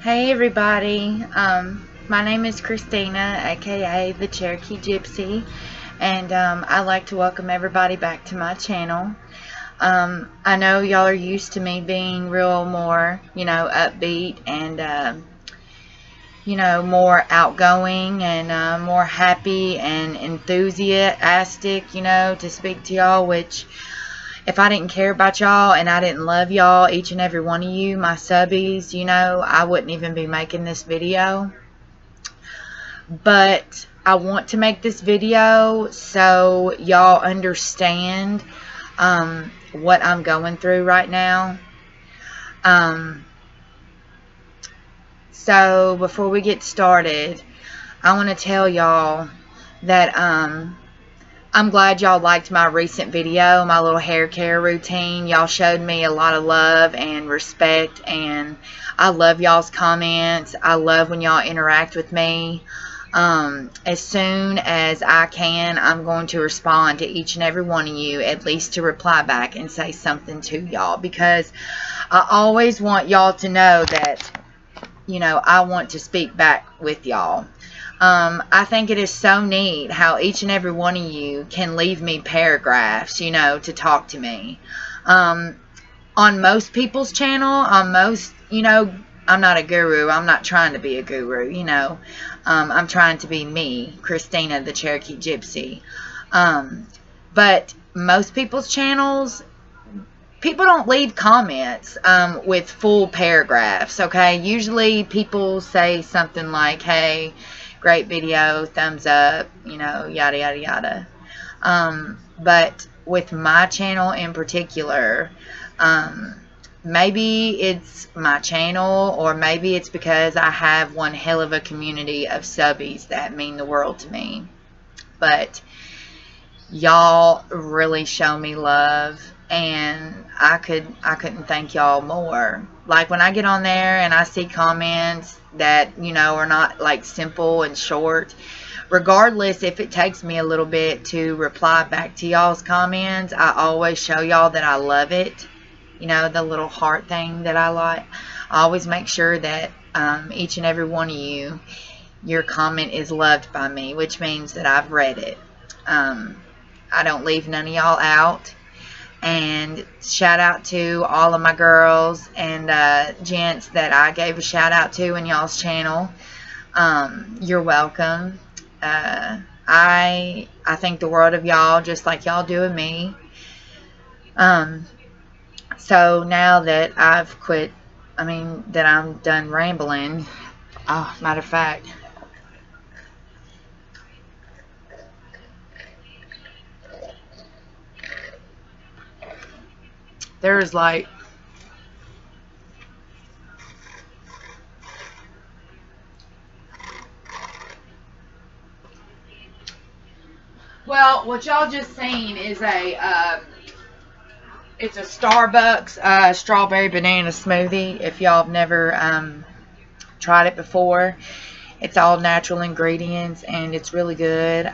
Hey everybody, my name is Christina, aka the Cherokee Gypsy, and I'd like to welcome everybody back to my channel. I know y'all are used to me being real more, upbeat and, more outgoing and more happy and enthusiastic, to speak to y'all, which if I didn't care about y'all and I didn't love y'all, each and every one of you, my subbies, I wouldn't even be making this video. But I want to make this video so y'all understand what I'm going through right now. So before we get started, I want to tell y'all that I'm glad y'all liked my recent video, my little hair care routine. Y'all showed me a lot of love and respect, and I love y'all's comments. I love when y'all interact with me. As soon as I can, I'm going to respond to each and every one of you, at least to reply back and say something to y'all, because I always want y'all to know that, I want to speak back with y'all. I think it is so neat how each and every one of you can leave me paragraphs, to talk to me. On most people's channel, on most, I'm not a guru. I'm not trying to be a guru, I'm trying to be me, Christina, the Cherokee Gypsy. But most people's channels, people don't leave comments with full paragraphs, okay? Usually people say something like, hey, great video, thumbs up, yada, yada, yada. But with my channel in particular, maybe it's my channel, or maybe it's because I have one hell of a community of subbies that mean the world to me. But y'all really show me love, and I couldn't thank y'all more. Like when I get on there and I see comments that, are not like simple and short, regardless if it takes me a little bit to reply back to y'all's comments, I always show y'all that I love it. The little heart thing that I like. I always make sure that each and every one of you, your comment is loved by me, which means that I've read it. I don't leave none of y'all out. And shout out to all of my girls and gents that I gave a shout out to in y'all's channel. You're welcome. I think the world of y'all, just like y'all do of me. So now that I've quit, that I'm done rambling, matter of fact, there's like, well, what y'all just seen is it's a Starbucks strawberry banana smoothie. If y'all have never tried it before, it's all natural ingredients and it's really good.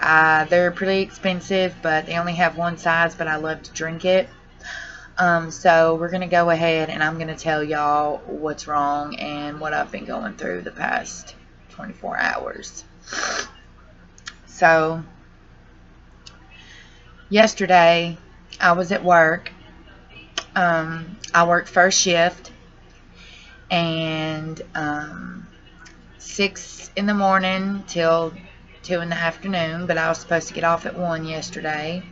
They're pretty expensive, but they only have one size, but I love to drink it. So we're going to go ahead and I'm going to tell y'all what's wrong and what I've been going through the past 24 hours. So yesterday I was at work. I worked first shift, and 6 in the morning till 2 in the afternoon, but I was supposed to get off at 1 yesterday.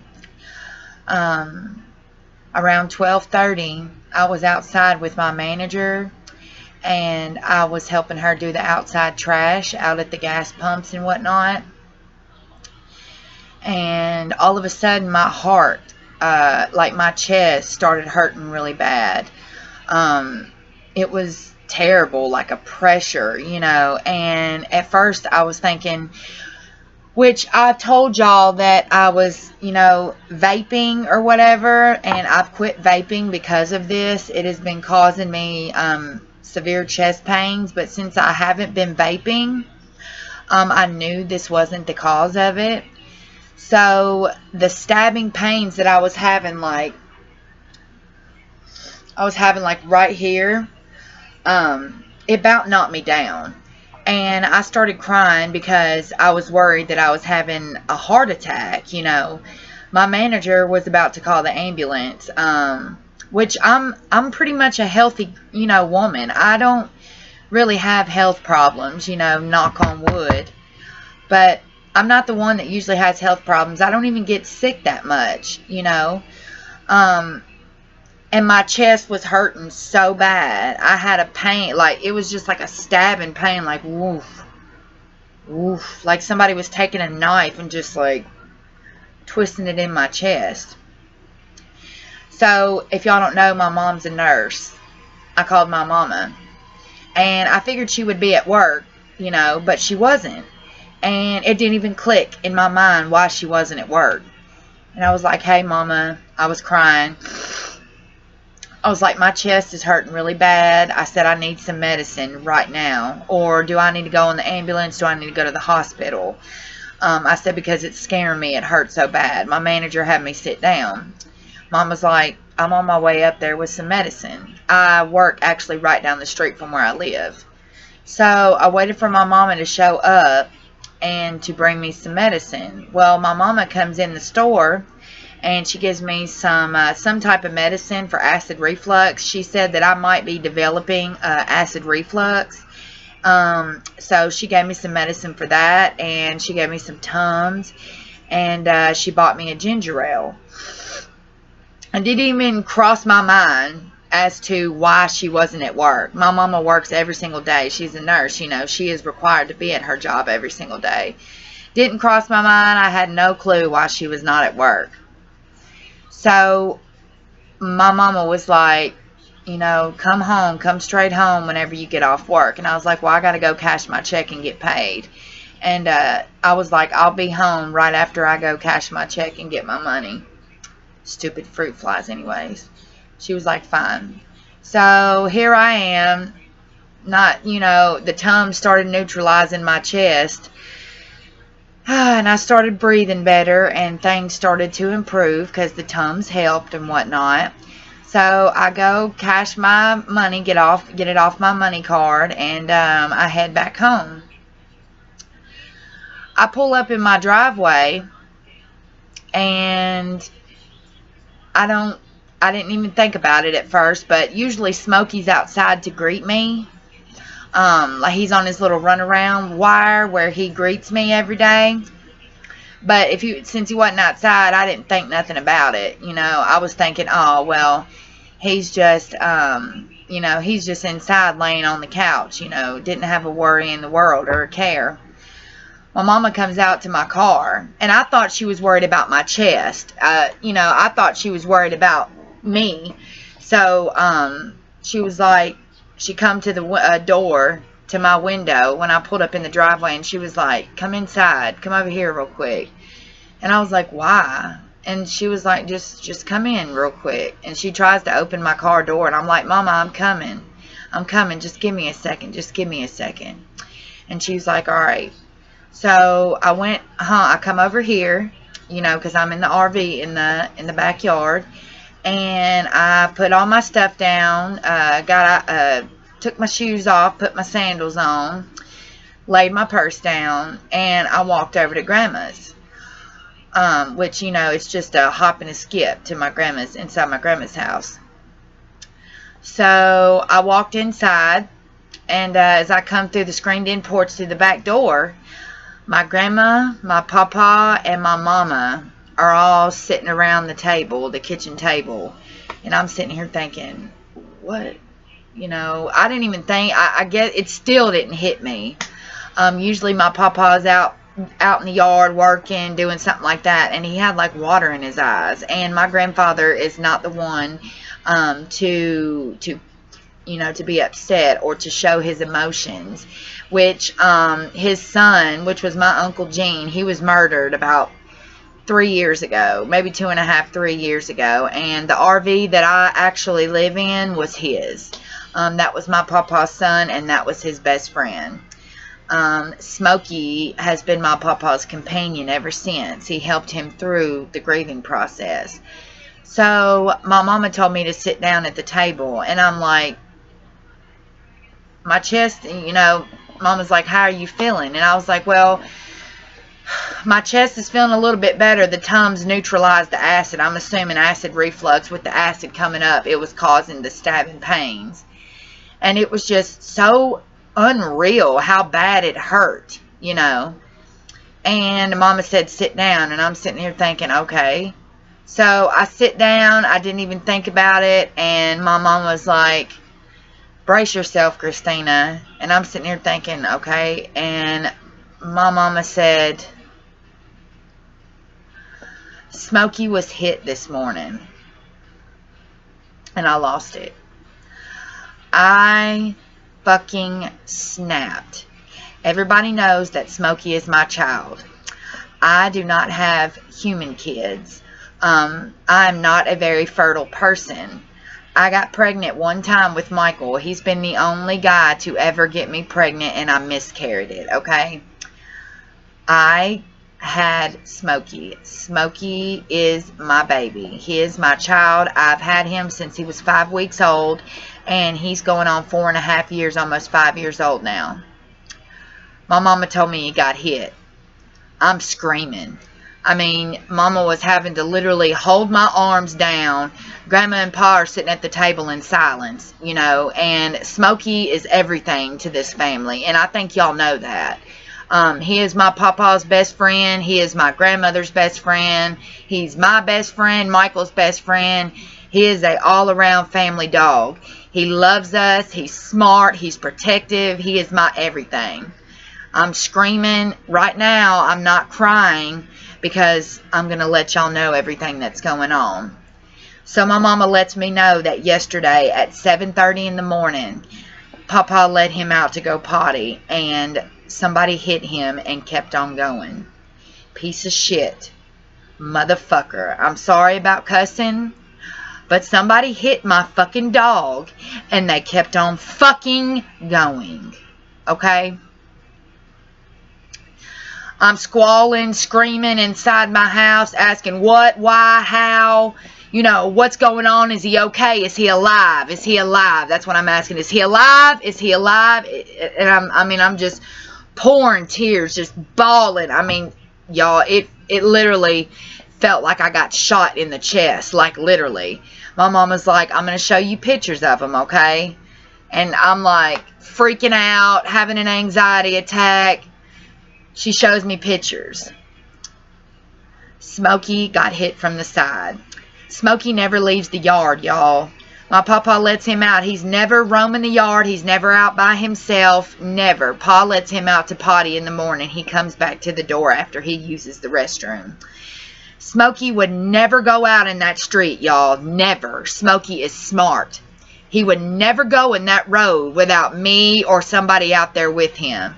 Around 12:30, I was outside with my manager, and I was helping her do the outside trash out at the gas pumps and whatnot. And all of a sudden, my heart, like my chest, started hurting really bad. It was terrible, like a pressure, and at first I was thinking, which I told y'all that I was, vaping or whatever, and I've quit vaping because of this. It has been causing me severe chest pains, but since I haven't been vaping, I knew this wasn't the cause of it. So the stabbing pains that I was having, like right here, it about knocked me down. And I started crying because I was worried that I was having a heart attack, you know. My manager was about to call the ambulance, which I'm pretty much a healthy, you know, woman. I don't really have health problems, you know, knock on wood. But I'm not the one that usually has health problems. I don't even get sick that much, you know. And my chest was hurting so bad. I had a pain, like, it was just like a stabbing pain, like, woof, woof. Like somebody was taking a knife and just, like, twisting it in my chest. So, if y'all don't know, my mom's a nurse. I called my mama. And I figured she would be at work, you know, but she wasn't. And it didn't even click in my mind why she wasn't at work. And I was like, hey, mama, I was crying. I was like, my chest is hurting really bad. I said, I need some medicine right now. Or do I need to go in the ambulance? Do I need to go to the hospital? I said, because it's scaring me. It hurts so bad. My manager had me sit down. Mom was like, I'm on my way up there with some medicine. I work actually right down the street from where I live. So I waited for my mama to show up and to bring me some medicine. Well, my mama comes in the store and she gives me some type of medicine for acid reflux. She said that I might be developing acid reflux. So she gave me some medicine for that, and she gave me some Tums, and she bought me a ginger ale. It didn't even cross my mind as to why she wasn't at work. My mama works every single day. She's a nurse, you know. She is required to be at her job every single day. Didn't cross my mind. I had no clue why she was not at work. So my mama was like, you know, come home, come straight home whenever you get off work. And I was like, well, I got to go cash my check and get paid. And I was like, I'll be home right after I go cash my check and get my money. Stupid fruit flies anyways. She was like, fine. So here I am. Not, you know, the Tums started neutralizing my chest. And I started breathing better, and things started to improve because the Tums helped and whatnot. So I go cash my money, get it off my money card, and I head back home. I pull up in my driveway, and I didn't even think about it at first, but usually Smokey's outside to greet me. Like he's on his little runaround wire where he greets me every day. But since he wasn't outside, I didn't think nothing about it. You know, I was thinking, oh, well, he's just, you know, he's just inside laying on the couch, you know, didn't have a worry in the world or a care. My mama comes out to my car, and I thought she was worried about my chest. You know, I thought she was worried about me. So, she was like, she come to the door to my window when I pulled up in the driveway, and she was like, come inside, come over here real quick. And I was like, why? And she was like, just come in real quick. And she tries to open my car door, and I'm like, Mama, I'm coming, just give me a second. And she's like, all right. So I come over here, you know, because I'm in the RV in the backyard, and I put all my stuff down, took my shoes off, put my sandals on, laid my purse down, and I walked over to Grandma's, which, you know, it's just a hop and a skip to inside my grandma's house. So I walked inside, and as I come through the screened-in porch through the back door, my grandma, my papa, and my mama are all sitting around the kitchen table. And I'm sitting here thinking, what? You know, I didn't even think, I guess it still didn't hit me. Usually my papa's out in the yard working, doing something like that, and he had like water in his eyes. And my grandfather is not the one to you know, to be upset or to show his emotions, which his son, which was my Uncle Gene, he was murdered about 3 years ago, maybe 2.5, 3 years ago, and the RV that I actually live in was his. That was my papa's son, and that was his best friend. Smokey has been my papa's companion ever since. He helped him through the grieving process. So my mama told me to sit down at the table, and I'm like, my chest, you know, Mom was like, how are you feeling? And I was like, well, my chest is feeling a little bit better. The Tums neutralized the acid. I'm assuming acid reflux, with the acid coming up, it was causing the stabbing pains. And it was just so unreal how bad it hurt, you know. And Mama said, sit down. And I'm sitting here thinking, okay. So I sit down. I didn't even think about it. And my mom was like, brace yourself, Christina. And I'm sitting here thinking, okay. And my mama said, Smokey was hit this morning. And I lost it. I fucking snapped. Everybody knows that Smokey is my child. I do not have human kids. I'm not a very fertile person. I got pregnant one time with Michael. He's been the only guy to ever get me pregnant, and I miscarried it, okay? I had Smokey. Smokey is my baby. He is my child. I've had him since he was 5 weeks old, and he's going on 4.5 years, almost 5 years old now. My mama told me he got hit. I'm screaming. I mean, Mama was having to literally hold my arms down. Grandma and Pa are sitting at the table in silence, you know, and Smokey is everything to this family, and I think y'all know that. He is my papa's best friend. He is my grandmother's best friend. He's my best friend, Michael's best friend. He is a all-around family dog. He loves us. He's smart. He's protective. He is my everything. I'm screaming. Right now, I'm not crying because I'm going to let y'all know everything that's going on. So my mama lets me know that yesterday at 7:30 in the morning, Papa let him out to go potty, and somebody hit him and kept on going. Piece of shit. Motherfucker. I'm sorry about cussing, but somebody hit my fucking dog, and they kept on fucking going. Okay? I'm squalling, screaming inside my house, asking what, why, how, you know, what's going on? Is he okay? Is he alive? Is he alive? That's what I'm asking. Is he alive? Is he alive? And I'm just pouring tears, just bawling. I mean, y'all, it literally felt like I got shot in the chest, like literally. My mom was like, I'm going to show you pictures of him, okay? And I'm like freaking out, having an anxiety attack. She shows me pictures. Smokey got hit from the side. Smokey never leaves the yard, y'all. My papa lets him out. He's never roaming the yard. He's never out by himself. Never. Pa lets him out to potty in the morning. He comes back to the door after he uses the restroom. Smokey would never go out in that street, y'all. Never. Smokey is smart. He would never go in that road without me or somebody out there with him.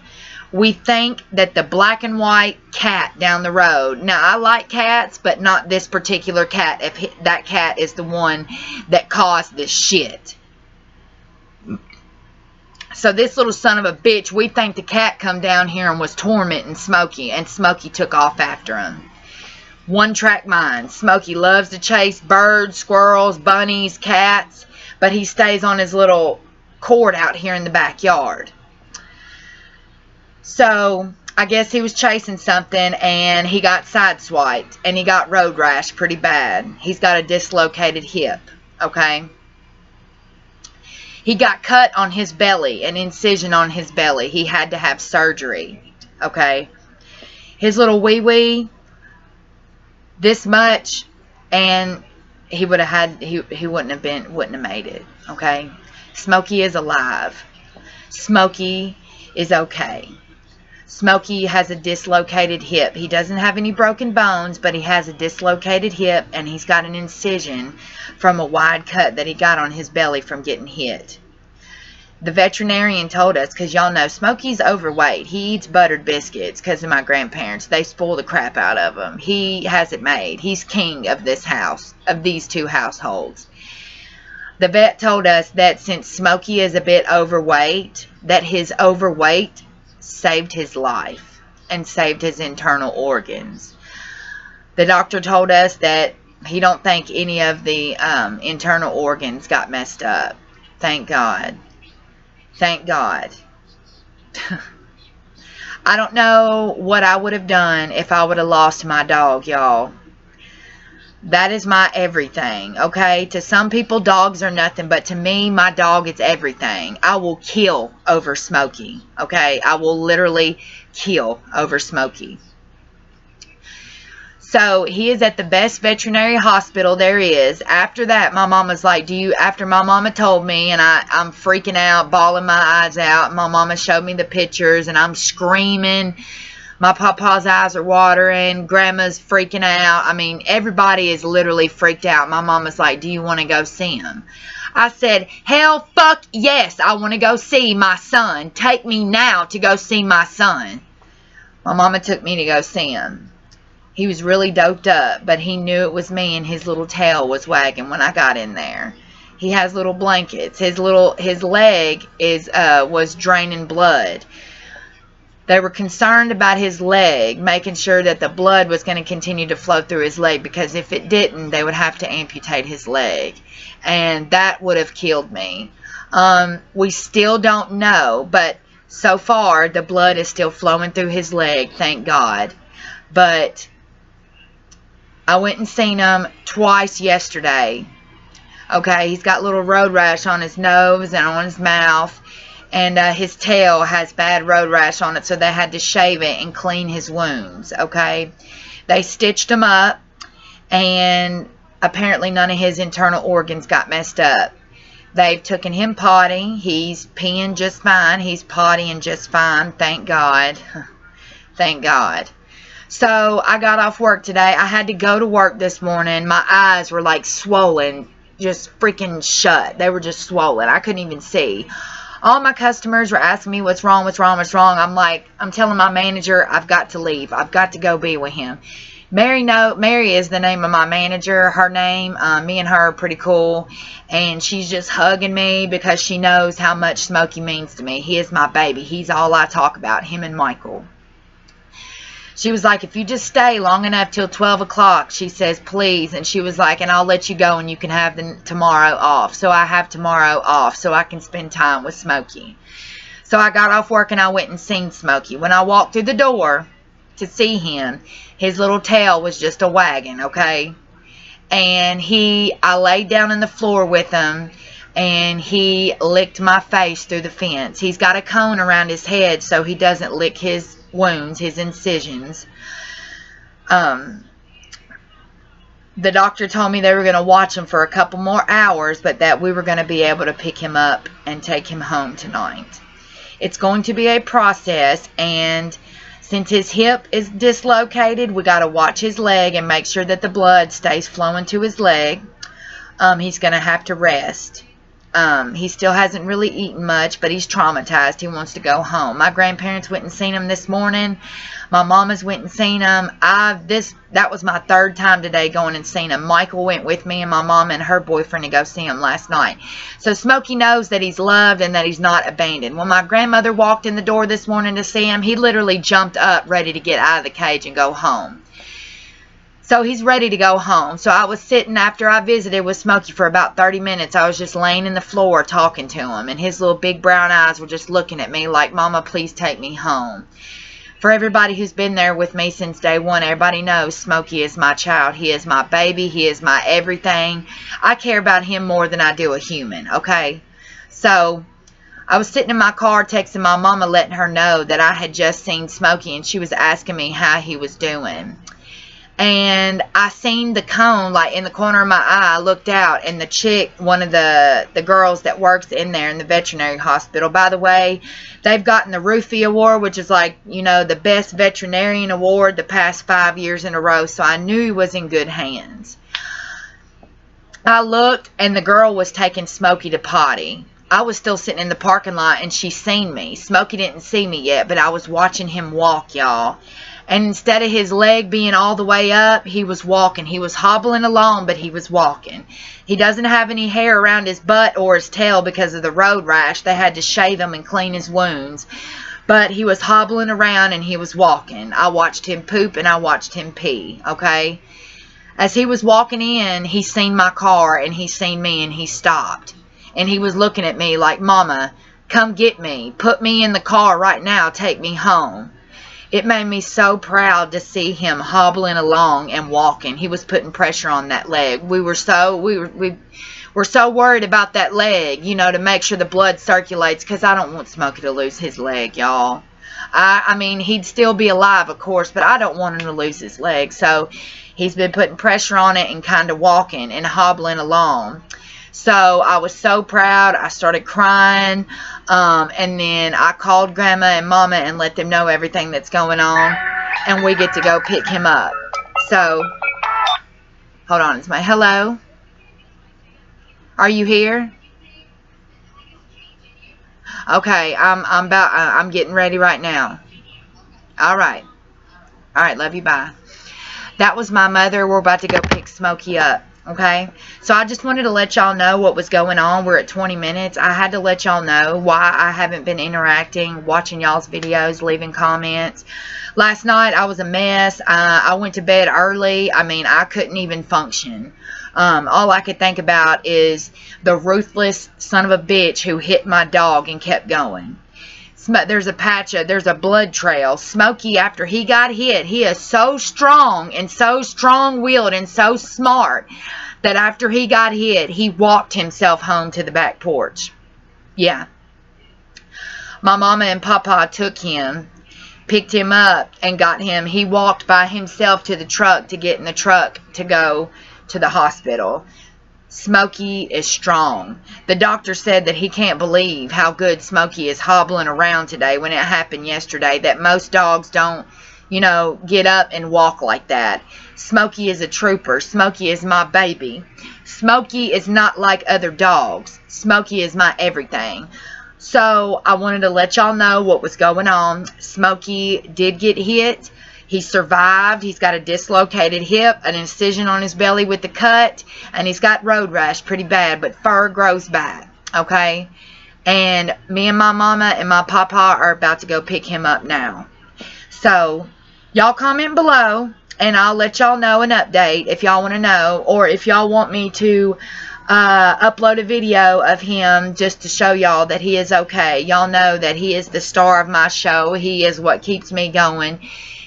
We think that the black and white cat down the road. Now, I like cats, but not this particular cat. If that cat is the one that caused this shit. So this little son of a bitch, we think the cat come down here and was tormenting Smokey, and Smokey took off after him. One track mind. Smokey loves to chase birds, squirrels, bunnies, cats, but he stays on his little cord out here in the backyard. So, I guess he was chasing something, and he got sideswiped, and he got road rash pretty bad. He's got a dislocated hip, okay? He got cut on his belly, an incision on his belly. He had to have surgery, okay? His little wee-wee, this much, and he would have had, he wouldn't have made it, okay? Smokey is alive. Smokey is okay. Smokey has a dislocated hip. He doesn't have any broken bones, but he has a dislocated hip, and he's got an incision from a wide cut that he got on his belly from getting hit. The veterinarian told us, because y'all know Smokey's overweight. He eats buttered biscuits because of my grandparents. They spoil the crap out of him. He has it made. He's king of this house, of these two households. The vet told us that since Smokey is a bit overweight, that his overweight saved his life and saved his internal organs. The doctor told us that he don't think any of the internal organs got messed up. Thank God. Thank God. I don't know what I would have done if I would have lost my dog, y'all. That is my everything, okay? To some people, dogs are nothing, but to me, my dog is everything. I will kill over Smokey, okay? I will literally kill over Smokey. So he is at the best veterinary hospital there is. After that, my mama's like, after my mama told me, and I'm freaking out, bawling my eyes out. My mama showed me the pictures, and I'm screaming. My papa's eyes are watering. Grandma's freaking out. I mean, everybody is literally freaked out. My mama's like, do you want to go see him? I said, hell fuck yes, I want to go see my son. Take me now to go see my son. My mama took me to go see him. He was really doped up, but he knew it was me, and his little tail was wagging when I got in there. He has little blankets. His leg was draining blood. They were concerned about his leg, making sure that the blood was going to continue to flow through his leg, because if it didn't, they would have to amputate his leg, and that would have killed me. We still don't know, but so far the blood is still flowing through his leg, thank God. But I went and seen him twice yesterday. Okay, he's got little road rash on his nose and on his mouth. And his tail has bad road rash on it, so they had to shave it and clean his wounds, okay? They stitched him up, and apparently none of his internal organs got messed up. They've taken him potty. He's peeing just fine. He's pottying just fine, thank God. Thank God. So I got off work today. I had to go to work this morning. My eyes were like swollen, just freaking shut. They were just swollen. I couldn't even see. All my customers were asking me what's wrong, what's wrong, what's wrong. I'm telling my manager I've got to leave. I've got to go be with him. Mary is the name of my manager. Her name, me and her are pretty cool. And she's just hugging me because she knows how much Smokey means to me. He is my baby. He's all I talk about, him and Michael. She was like, if you just stay long enough till 12 o'clock, she says, please. And she was like, and I'll let you go and you can have tomorrow off. So I have tomorrow off so I can spend time with Smokey. So I got off work and I went and seen Smokey. When I walked through the door to see him, his little tail was just a wagging, okay? And I laid down on the floor with him, and he licked my face through the fence. He's got a cone around his head so he doesn't lick his wounds, his incisions. The doctor told me they were going to watch him for a couple more hours, but that we were going to be able to pick him up and take him home tonight. It's going to be a process, and since his hip is dislocated, we got to watch his leg and make sure that the blood stays flowing to his leg. He's going to have to rest. He still hasn't really eaten much, but he's traumatized. He wants to go home. My grandparents went and seen him this morning. My mama's went and seen him. That was my third time today going and seen him. Michael went with me and my mama and her boyfriend to go see him last night. So Smokey knows that he's loved and that he's not abandoned. When my grandmother walked in the door this morning to see him, he literally jumped up ready to get out of the cage and go home. So he's ready to go home. So I was sitting after I visited with Smokey for about 30 minutes. I was just laying in the floor talking to him. And his little big brown eyes were just looking at me like, Mama, please take me home. For everybody who's been there with me since day one, everybody knows Smokey is my child. He is my baby. He is my everything. I care about him more than I do a human, okay? So I was sitting in my car texting my mama, letting her know that I had just seen Smokey. And she was asking me how he was doing. And I seen the cone like in the corner of my eye. I looked out, and the chick, one of the girls that works in there in the veterinary hospital, by the way, they've gotten the Roofie Award, which is like, you know, the best veterinarian award the past 5 years in a row. So I knew he was in good hands. I looked, and the girl was taking Smokey to potty. I was still sitting in the parking lot, and she seen me. Smokey didn't see me yet, but I was watching him walk, y'all. And instead of his leg being all the way up, he was walking. He was hobbling along, but he was walking. He doesn't have any hair around his butt or his tail because of the road rash. They had to shave him and clean his wounds. But he was hobbling around and he was walking. I watched him poop and I watched him pee, okay? As he was walking in, he seen my car and he seen me and he stopped. And he was looking at me like, Mama, Come get me. Put me in the car right now. Take me home. It made me so proud to see him hobbling along and walking. He was putting pressure on that leg. We were so worried about that leg, you know, to make sure the blood circulates, because I don't want Smokey to lose his leg, y'all. I mean, he'd still be alive, of course, but I don't want him to lose his leg. So he's been putting pressure on it and kind of walking and hobbling along. So I was so proud. I started crying. And then I called Grandma and Mama and let them know everything that's going on. And we get to go pick him up. So, hold on. It's my hello. Are you here? Okay, I'm getting ready right now. All right. All right, love you, bye. That was my mother. We're about to go pick Smokey up. Okay, so I just wanted to let y'all know what was going on. We're at 20 minutes. I had to let y'all know why I haven't been interacting, watching y'all's videos, leaving comments. Last night, I was a mess. I went to bed early. I mean, I couldn't even function. All I could think about is the ruthless son of a bitch who hit my dog and kept going. There's a blood trail. Smokey, after he got hit, he is so strong and so strong-willed and so smart that after he got hit, he walked himself home to the back porch. Yeah. My mama and papa took him, picked him up, and got him. He walked by himself to the truck to get in the truck to go to the hospital. Smokey is strong. The doctor said that he can't believe how good Smokey is hobbling around today when it happened yesterday, that most dogs don't, you know, get up and walk like that. Smokey is a trooper. Smokey is my baby. Smokey is not like other dogs. Smokey is my everything. So I wanted to let y'all know what was going on. Smokey did get hit. He survived. He's got a dislocated hip, an incision on his belly with the cut, and he's got road rash pretty bad, but fur grows back, okay? And me and my mama and my papa are about to go pick him up now. So, y'all comment below, and I'll let y'all know an update if y'all want to know, or if y'all want me to upload a video of him just to show y'all that he is okay. Y'all know that he is the star of my show. He is what keeps me going.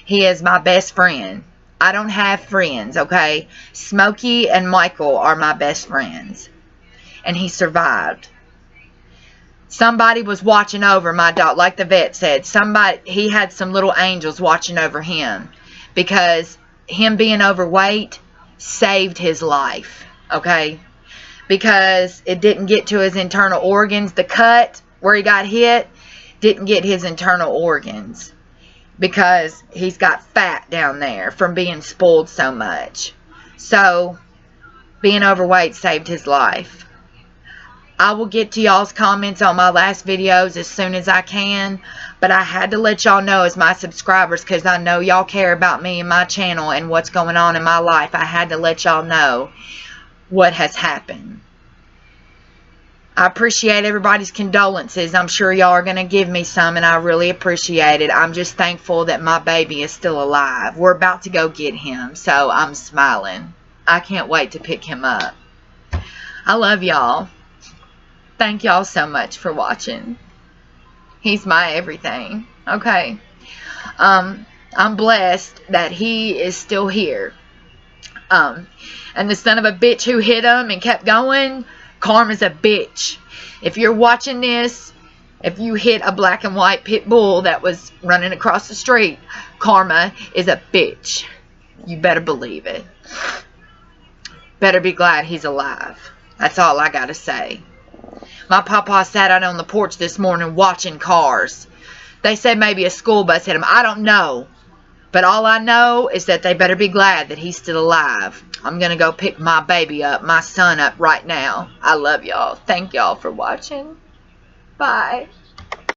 He is my best friend. I don't have friends, okay? Smokey and Michael are my best friends. And he survived. Somebody was watching over my dog, like the vet said. He had some little angels watching over him. Because him being overweight saved his life, okay? Because it didn't get to his internal organs. The cut where he got hit didn't get his internal organs. Because he's got fat down there from being spoiled so much. So, being overweight saved his life. I will get to y'all's comments on my last videos as soon as I can. But I had to let y'all know as my subscribers, because I know y'all care about me and my channel and what's going on in my life. I had to let y'all know what has happened. I appreciate everybody's condolences. I'm sure y'all are going to give me some, and I really appreciate it. I'm just thankful that my baby is still alive. We're about to go get him, so I'm smiling. I can't wait to pick him up. I love y'all. Thank y'all so much for watching. He's my everything, okay? I'm blessed that he is still here. And the son of a bitch who hit him and kept going, karma's a bitch. If you're watching this, if you hit a black and white pit bull that was running across the street, karma is a bitch. You better believe it. Better be glad he's alive. That's all I gotta say. My papa sat out on the porch this morning watching cars. They said maybe a school bus hit him. I don't know. But all I know is that they better be glad that he's still alive. I'm going to go pick my baby up, my son up right now. I love y'all. Thank y'all for watching. Bye.